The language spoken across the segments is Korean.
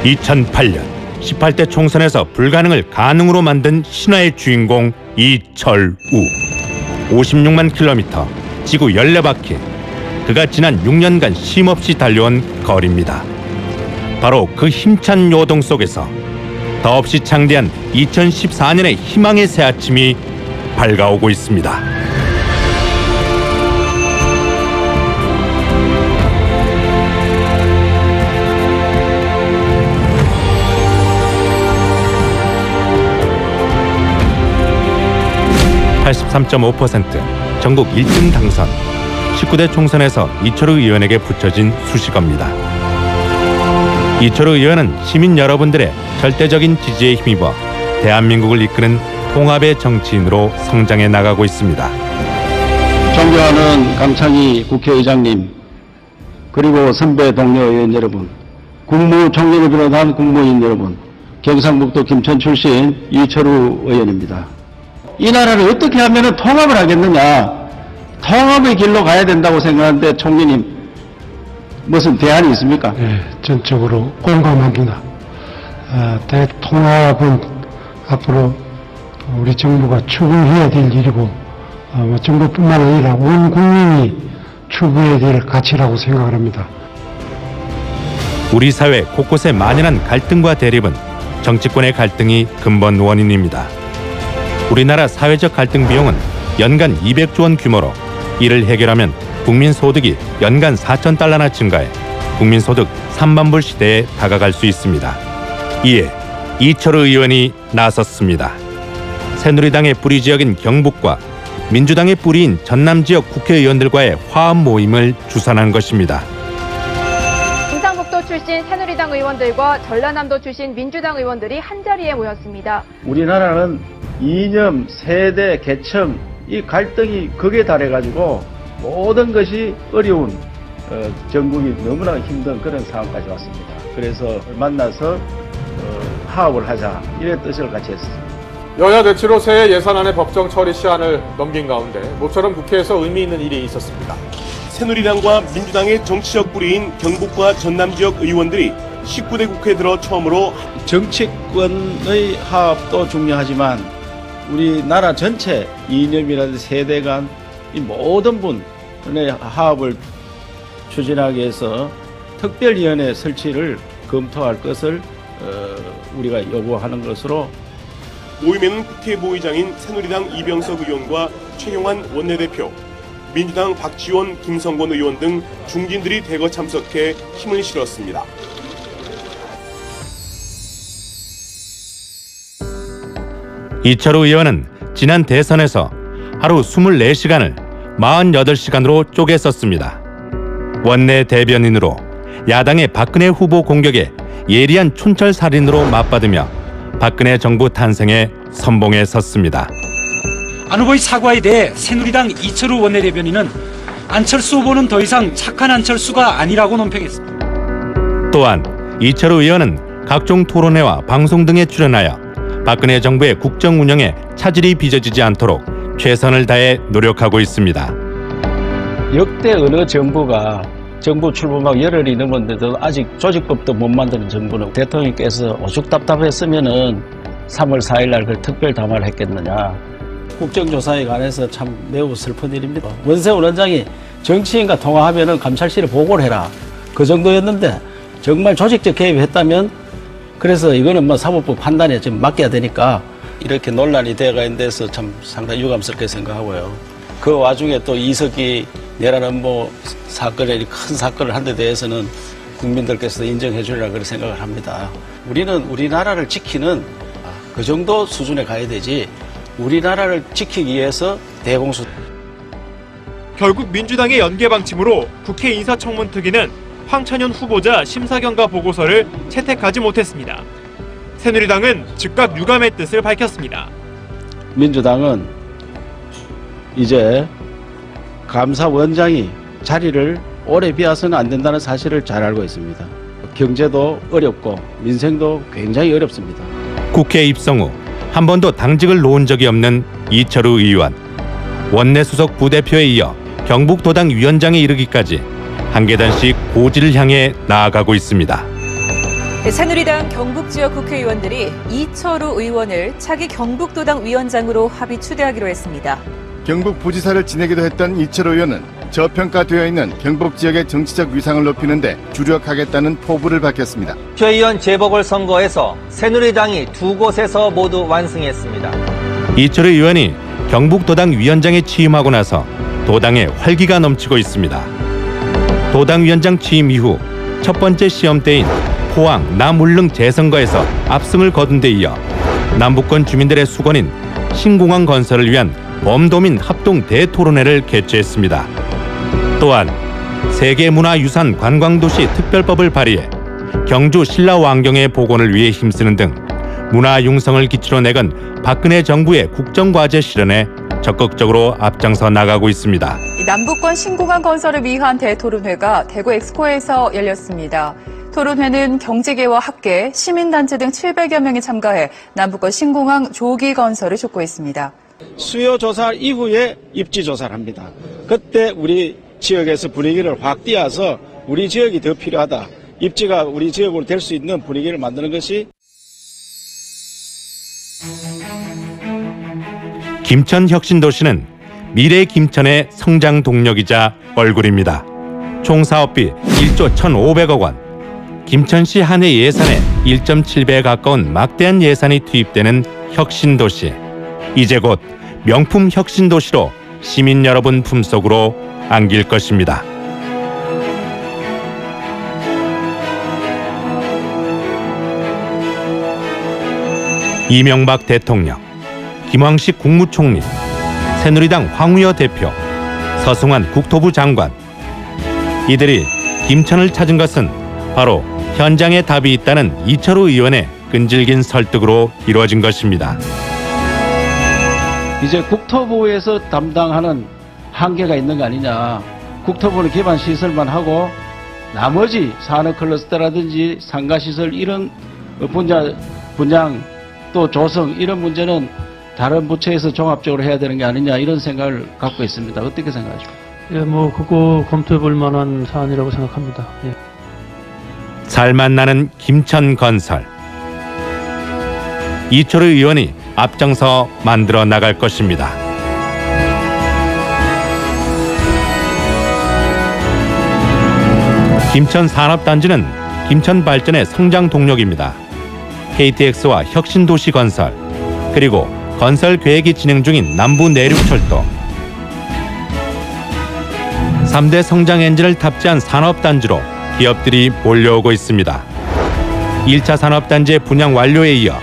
2008년 18대 총선에서 불가능을 가능으로 만든 신화의 주인공 이철우. 56만 킬로미터, 지구 14바퀴. 그가 지난 6년간 쉼없이 달려온 거리입니다. 바로 그 힘찬 요동 속에서 더없이 창대한 2014년의 희망의 새 아침이 밝아오고 있습니다. (83.5%) 전국 1등 당선. 19대 총선에서 이철우 의원에게 붙여진 수식어입니다. 이철우 의원은 시민 여러분들의 절대적인 지지에 힘입어 대한민국을 이끄는 통합의 정치인으로 성장해 나가고 있습니다. 존경하는 강창희 국회의장님, 그리고 선배 동료 의원 여러분, 국무총리를 비롯한 국무위원 여러분, 경상북도 김천 출신 이철우 의원입니다. 이 나라를 어떻게 하면 통합을 하겠느냐, 통합의 길로 가야 된다고 생각하는데 총리님 무슨 대안이 있습니까? 네, 전적으로 공감합니다. 대통합은 앞으로 우리 정부가 추구해야 될 일이고 정부뿐만 아니라 온 국민이 추구해야 될 가치라고 생각을 합니다. 우리 사회 곳곳에 만연한 갈등과 대립은 정치권의 갈등이 근본 원인입니다. 우리나라 사회적 갈등 비용은 연간 200조 원 규모로 이를 해결하면 국민 소득이 연간 4,000달러나 증가해 국민 소득 3만 불 시대에 다가갈 수 있습니다. 이에 이철우 의원이 나섰습니다. 새누리당의 뿌리 지역인 경북과 민주당의 뿌리인 전남 지역 국회의원들과의 화합 모임을 주선한 것입니다. 경상북도 출신 새누리당 의원들과 전라남도 출신 민주당 의원들이 한자리에 모였습니다. 우리나라는 이념, 세대, 계층, 이 갈등이 극에 달해가지고 모든 것이 어려운 전국이 너무나 힘든 그런 상황까지 왔습니다. 그래서 만나서 화합을 하자, 이런 뜻을 같이 했습니다. 여야 대치로 새해 예산안의 법정 처리 시한을 넘긴 가운데 모처럼 국회에서 의미 있는 일이 있었습니다. 새누리당과 민주당의 정치적 뿌리인 경북과 전남 지역 의원들이 19대 국회에 들어 처음으로 정치권의 화합도 중요하지만 우리나라 전체 이념이라든지 세대 간 이 모든 분의 화합을 추진하기 위해서 특별위원회 설치를 검토할 것을 우리가 요구하는 것으로. 모임에는 국회 부의장인 새누리당 이병석 의원과 최용환 원내대표, 민주당 박지원, 김성권 의원 등 중진들이 대거 참석해 힘을 실었습니다. 이철우 의원은 지난 대선에서 하루 24시간을 48시간으로 쪼개 썼습니다. 원내 대변인으로 야당의 박근혜 후보 공격에 예리한 촌철살인으로 맞받으며 박근혜 정부 탄생에 선봉에 섰습니다. 안 후보의 사과에 대해 새누리당 이철우 원내대변인은 안철수 후보는 더 이상 착한 안철수가 아니라고 논평했습니다. 또한 이철우 의원은 각종 토론회와 방송 등에 출연하여 박근혜 정부의 국정 운영에 차질이 빚어지지 않도록 최선을 다해 노력하고 있습니다. 역대 어느 정부가 정부 출범하고 열흘이 넘었는데도 아직 조직법도 못 만드는 정부는 대통령께서 오죽 답답했으면은 3월 4일 날 그 특별 담화를 했겠느냐. 국정조사에 관해서 참 매우 슬픈 일입니다. 원세훈 원장이 정치인과 통화하면은 감찰실에 보고를 해라, 그 정도였는데 정말 조직적 개입했다면, 그래서 이거는 뭐 사법부 판단에 좀 맡겨야 되니까 이렇게 논란이 돼가 있는 데서 참 상당히 유감스럽게 생각하고요. 그 와중에 또 이석기 내라는 뭐 사건에 큰 사건을 한 데 대해서는 국민들께서 인정해 주리라 그렇게 생각을 합니다. 우리는 우리나라를 지키는 그 정도 수준에 가야 되지, 우리나라를 지키기 위해서 대공수. 결국 민주당의 연계 방침으로 국회 인사청문특위는 황찬현 후보자 심사경과 보고서를 채택하지 못했습니다. 새누리당은 즉각 유감의 뜻을 밝혔습니다. 민주당은 이제 감사원장이 자리를 오래 비워서는 안 된다는 사실을 잘 알고 있습니다. 경제도 어렵고 민생도 굉장히 어렵습니다. 국회 입성 후 한 번도 당직을 놓은 적이 없는 이철우 의원. 원내수석 부대표에 이어 경북도당 위원장에 이르기까지 한 계단씩 고지를 향해 나아가고 있습니다. 새누리당 경북지역 국회의원들이 이철우 의원을 차기 경북도당 위원장으로 합의 추대하기로 했습니다. 경북 부지사를 지내기도 했던 이철우 의원은 저평가되어 있는 경북 지역의 정치적 위상을 높이는 데 주력하겠다는 포부를 밝혔습니다. 국회의원 재보궐선거에서 새누리당이 2곳에서 모두 완승했습니다. 이철우 의원이 경북도당 위원장에 취임하고 나서 도당에 활기가 넘치고 있습니다. 도당 위원장 취임 이후 첫 번째 시험대인 포항, 남울릉 재선거에서 압승을 거둔 데 이어 남북권 주민들의 수건인 신공항 건설을 위한 범도민 합동 대토론회를 개최했습니다. 또한 세계문화유산 관광도시 특별법을 발의해 경주 신라왕경의 복원을 위해 힘쓰는 등 문화융성을 기치로 내건 박근혜 정부의 국정과제 실현에 적극적으로 앞장서 나가고 있습니다. 남북권 신공항 건설을 위한 대토론회가 대구 엑스포에서 열렸습니다. 토론회는 경제계와 학계, 시민단체 등 700여 명이 참가해 남북권 신공항 조기 건설을 촉구했습니다. 수요 조사 이후에 입지 조사를 합니다. 그때 우리 지역에서 분위기를 확 띄워서 우리 지역이 더 필요하다. 입지가 우리 지역으로 될 수 있는 분위기를 만드는 것이 김천 혁신도시는 미래 김천의 성장 동력이자 얼굴입니다. 총 사업비 1조 1,500억 원, 김천시 한 해 예산의 1.7배에 가까운 막대한 예산이 투입되는 혁신도시. 이제 곧 명품 혁신도시로 시민 여러분 품속으로 안길 것입니다. 이명박 대통령, 김황식 국무총리, 새누리당 황우여 대표, 서승환 국토부 장관. 이들이 김천을 찾은 것은 바로 현장에 답이 있다는 이철우 의원의 끈질긴 설득으로 이루어진 것입니다. 이제 국토부에서 담당하는 한계가 있는 거 아니냐. 국토부는 기반 시설만 하고 나머지 산업 클러스터라든지 상가시설 이런 분양 또 조성 이런 문제는 다른 부처에서 종합적으로 해야 되는 게 아니냐 이런 생각을 갖고 있습니다. 어떻게 생각하십니까? 예, 그거 검토해 볼 만한 사안이라고 생각합니다. 예. 살만 나는 김천 건설. 이철우 의원이 앞장서 만들어 나갈 것입니다. 김천 산업단지는 김천 발전의 성장 동력입니다. KTX와 혁신도시 건설, 그리고 건설 계획이 진행 중인 남부 내륙철도. 3대 성장 엔진을 탑재한 산업단지로 기업들이 몰려오고 있습니다. 1차 산업단지의 분양 완료에 이어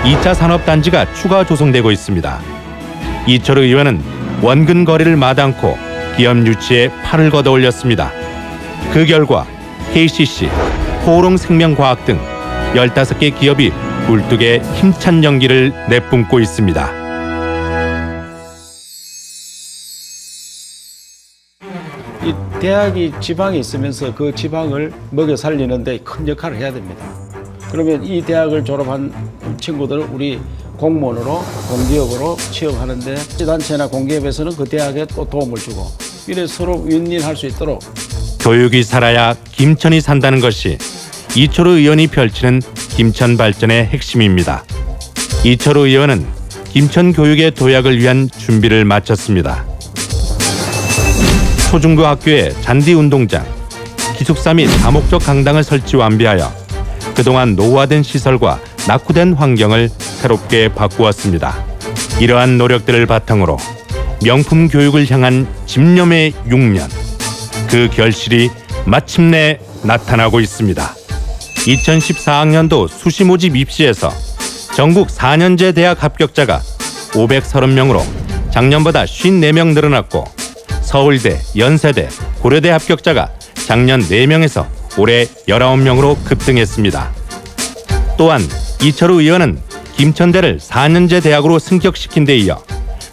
2차 산업단지가 추가 조성되고 있습니다. 이철우 의원은 원근 거리를 마다않고 기업 유치에 팔을 걷어 올렸습니다. 그 결과 KCC, 호롱생명과학 등 15개 기업이 굴뚝에 힘찬 연기를 내뿜고 있습니다. 이 대학이 지방에 있으면서 그 지방을 먹여 살리는데 큰 역할을 해야 됩니다. 그러면 이 대학을 졸업한 친구들은 우리 공무원으로 공기업으로 취업하는데 단체나 공기업에서는 그 대학에 또 도움을 주고 이래 서로 윈윈할 수 있도록 교육이 살아야 김천이 산다는 것이 이철우 의원이 펼치는 김천 발전의 핵심입니다. 이철우 의원은 김천 교육의 도약을 위한 준비를 마쳤습니다. 초중고 학교에 잔디운동장, 기숙사 및 다목적 강당을 설치 완비하여 그동안 노후화된 시설과 낙후된 환경을 새롭게 바꾸었습니다. 이러한 노력들을 바탕으로 명품 교육을 향한 집념의 6년, 그 결실이 마침내 나타나고 있습니다. 2014학년도 수시 모집 입시에서 전국 4년제 대학 합격자가 530명으로 작년보다 54명 늘어났고 서울대, 연세대, 고려대 합격자가 작년 4명에서 올해 19명으로 급등했습니다. 또한 이철우 의원은 김천대를 4년제 대학으로 승격시킨 데 이어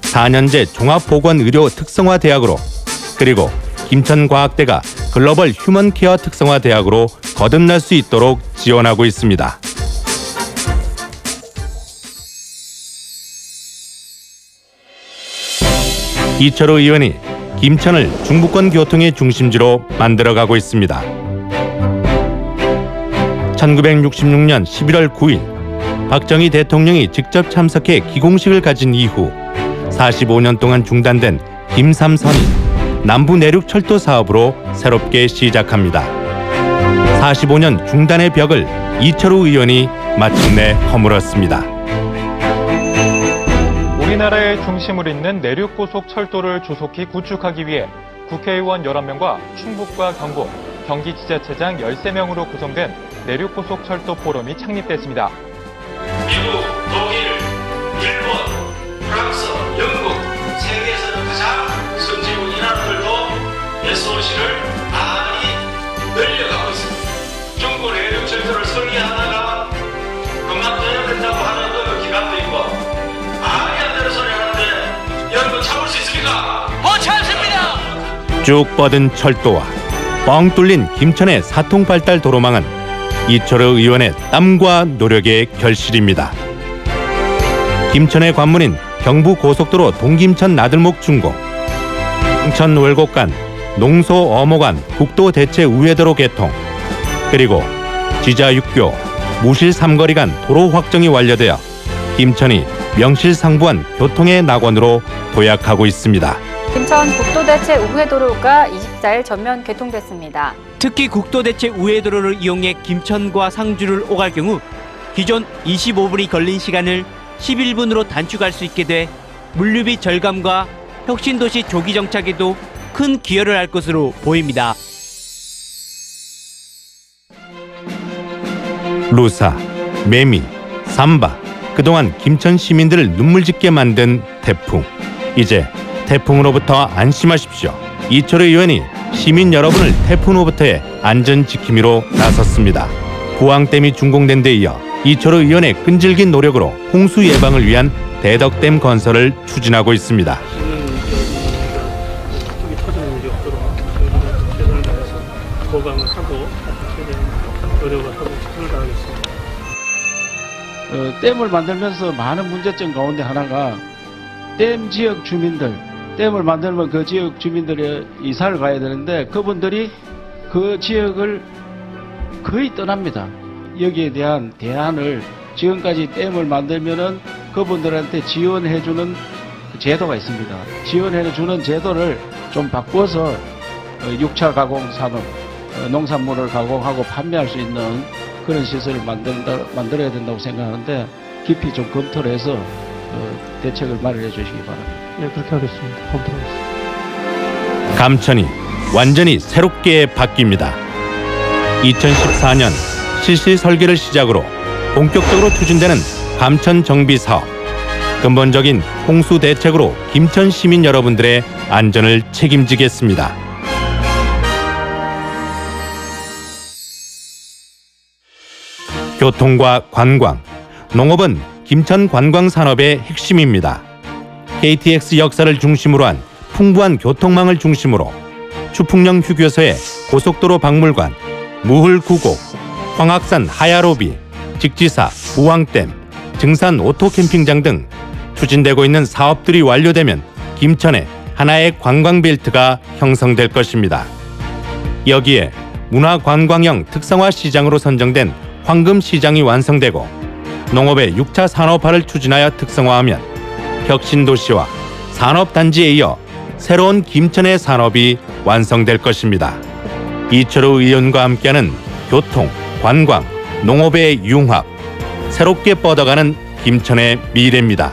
4년제 종합보건의료 특성화 대학으로 그리고 김천과학대가 글로벌 휴먼케어 특성화 대학으로 거듭날 수 있도록 지원하고 있습니다. 이철우 의원이 김천을 중부권 교통의 중심지로 만들어가고 있습니다. 1966년 11월 9일 박정희 대통령이 직접 참석해 기공식을 가진 이후 45년 동안 중단된 김삼선이 남부 내륙 철도 사업으로 새롭게 시작합니다. 45년 중단의 벽을 이철우 의원이 마침내 허물었습니다. 우리나라의 중심을 잇는 내륙고속철도를 조속히 구축하기 위해 국회의원 11명과 충북과 경북, 경기지자체장 13명으로 구성된 내륙고속철도 포럼이 창립됐습니다. 미국, 독일, 일본, 프랑스, 영국, 세계에서는 가장 선진국 이 나라들도 SOC를 많이 늘려가고 있습니다. 중국 내륙철도를 설계하다가 그만 둬야 된다고 하는 그 기간도 있고 말이 안 되는 소리 하는데 여러분 참을 수 있습니까? 못 참습니다! 쭉 뻗은 철도와 뻥 뚫린 김천의 사통발달 도로망은 이철우 의원의 땀과 노력의 결실입니다. 김천의 관문인 경부고속도로 동김천 나들목 중공, 홍천 월곡 간 농소 어모 간 국도 대체 우회도로 개통, 그리고 지자 6교 무실 삼거리 간 도로 확정이 완료되어 김천이 명실상부한 교통의 낙원으로 도약하고 있습니다. 김천 국도대체 우회도로가 24일 전면 개통됐습니다. 특히 국도대체 우회도로를 이용해 김천과 상주를 오갈 경우 기존 25분이 걸린 시간을 11분으로 단축할 수 있게 돼 물류비 절감과 혁신도시 조기 정착에도 큰 기여를 할 것으로 보입니다. 루사, 매미, 삼바, 그동안 김천 시민들을 눈물짓게 만든 태풍. 이제 태풍으로부터 안심하십시오. 이철우 의원이 시민 여러분을 태풍으로부터의 안전 지킴이로 나섰습니다. 부항댐이 준공된 데 이어 이철우 의원의 끈질긴 노력으로 홍수 예방을 위한 대덕댐 건설을 추진하고 있습니다. 보강을 하고 최대한 노력을 하고 최선을 다하겠습니다. 댐을 만들면서 많은 문제점 가운데 하나가 댐 지역 주민들, 댐을 만들면 그 지역 주민들이 이사를 가야 되는데 그분들이 그 지역을 거의 떠납니다. 여기에 대한 대안을 지금까지 댐을 만들면은 그분들한테 지원해주는 제도가 있습니다. 지원해주는 제도를 좀 바꿔서 6차 가공 산업, 농산물을 가공하고 판매할 수 있는 그런 시설을 만들어야 된다고 생각하는데 깊이 좀 검토를 해서 대책을 마련해 주시기 바랍니다. 네, 그렇게 하겠습니다. 검토하겠습니다. 감천이 완전히 새롭게 바뀝니다. 2014년 실시 설계를 시작으로 본격적으로 추진되는 감천 정비 사업. 근본적인 홍수 대책으로 김천 시민 여러분들의 안전을 책임지겠습니다. 교통과 관광, 농업은 김천 관광산업의 핵심입니다. KTX 역사를 중심으로 한 풍부한 교통망을 중심으로 추풍령 휴게소의 고속도로 박물관, 무흘구곡, 황악산 하야로비, 직지사 부항댐, 증산 오토캠핑장 등 추진되고 있는 사업들이 완료되면 김천에 하나의 관광벨트가 형성될 것입니다. 여기에 문화관광형 특성화 시장으로 선정된 황금시장이 완성되고 농업의 6차 산업화를 추진하여 특성화하면 혁신도시와 산업단지에 이어 새로운 김천의 산업이 완성될 것입니다. 이철우 의원과 함께하는 교통, 관광, 농업의 융합, 새롭게 뻗어가는 김천의 미래입니다.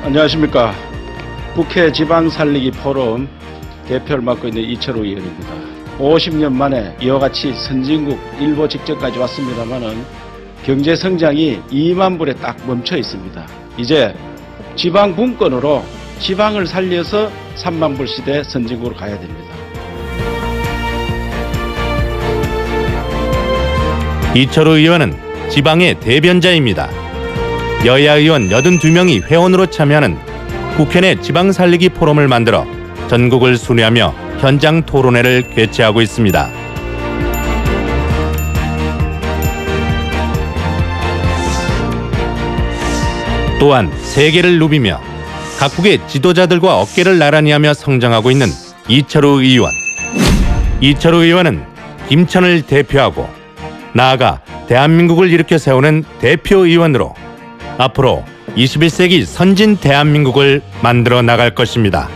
안녕하십니까. 국회 지방살리기 포럼 대표를 맡고 있는 이철우 의원입니다. 50년 만에 이와 같이 선진국 일보 직전까지 왔습니다만은 경제 성장이 2만 불에 딱 멈춰 있습니다. 이제 지방 분권으로 지방을 살려서 3만 불 시대 선진국으로 가야 됩니다. 이철우 의원은 지방의 대변자입니다. 여야 의원 82명이 회원으로 참여하는 국회 내 지방살리기 포럼을 만들어 전국을 순회하며 현장 토론회를 개최하고 있습니다. 또한 세계를 누비며 각국의 지도자들과 어깨를 나란히 하며 성장하고 있는 이철우 의원. 이철우 의원은 김천을 대표하고 나아가 대한민국을 일으켜 세우는 대표 의원으로 앞으로 21세기 선진 대한민국을 만들어 나갈 것입니다.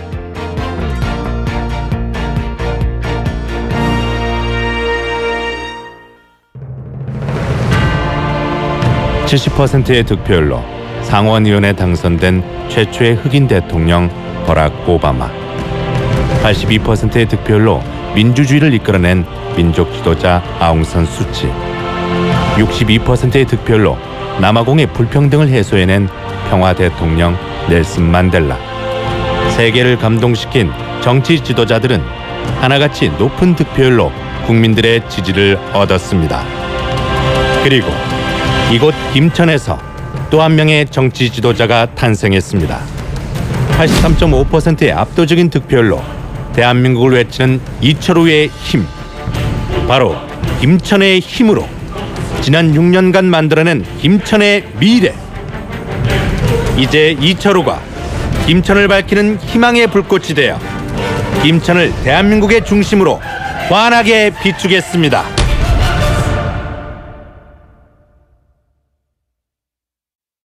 (70%의) 득표율로 상원의원에 당선된 최초의 흑인 대통령 버락 오바마. (82%의) 득표율로 민주주의를 이끌어낸 민족 지도자 아웅산 수치. 62%의 득표율로 남아공의 불평등을 해소해낸 평화 대통령 넬슨 만델라. 세계를 감동시킨 정치 지도자들은 하나같이 높은 득표율로 국민들의 지지를 얻었습니다. 그리고 이곳 김천에서 또 한 명의 정치 지도자가 탄생했습니다. 83.5%의 압도적인 득표율로 대한민국을 외치는 이철우의 힘. 바로 김천의 힘으로 지난 6년간 만들어낸 김천의 미래. 이제 이철우가 김천을 밝히는 희망의 불꽃이 되어 김천을 대한민국의 중심으로 환하게 비추겠습니다.